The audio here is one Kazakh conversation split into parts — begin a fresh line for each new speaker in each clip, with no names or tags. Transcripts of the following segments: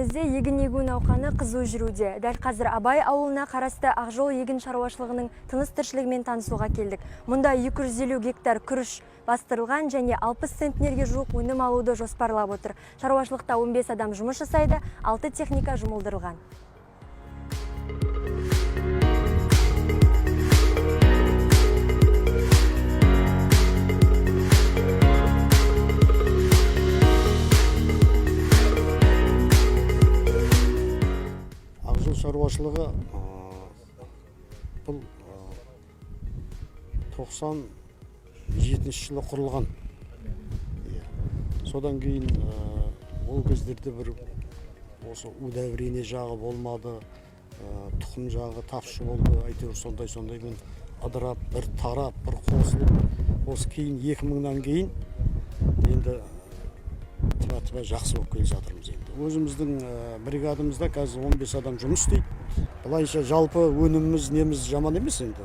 Елімізде егін егу науқаны қызу жүруде. Дәл қазір Абай ауылына қарасты Ақжол егін шаруашылығының тыныс тіршілігімен танысуға келдік. Мұнда 250 гектар күріш бастырылған және 60 центнерге жуық өнім алуды жоспарлап отыр. Шаруашылықта 15 адам жұмыс жасайды, 6 техника жұмылдырылған.
Ақжол шаруашылығы бұл 97 жылы құрылған. Содан кейін ол кездерде бір осы удобрение жағы болмады, тұқым жағы тапшы болды, әйтеуір сондай-сондаймен ыдырап, бір тарап, бір қосылып, осы кейін 2000-нан кейін енді тыва жақсы болып келе жатырмыз енді. Өзіміздің бригадамызда қазір 15 адам жұмыс істейді. Былайша жалпы өніміміз неміз жаман емес енді.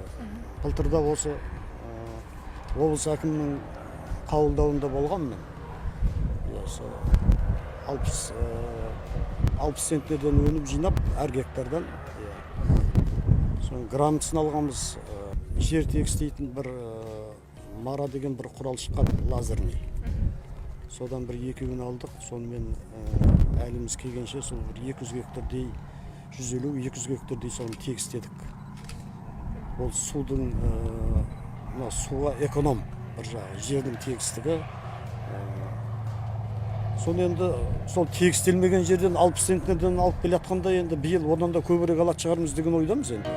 Былтырда осы облыс әкімінің қабылдауында болғанмын. 60 центнерден өнім жинап, әр гектардан. Соның грамотасын алғанбыз. Жер тегістейтін бір Мара деген бір құрал шыққан, лазерный. Содан бір екеуін алдық, сонымен әліміз келгенше сол 200 гектардай, 150-200 гектардай соны тегістедік. Ол судың, суға эконом бір жағы, жердің тегістігі. Соны енді сол тегістелмеген жерден 60 центнерден алып келе жатқанда енді биыл одан да көбірек алатын шығармыз деген ойдамыз енді.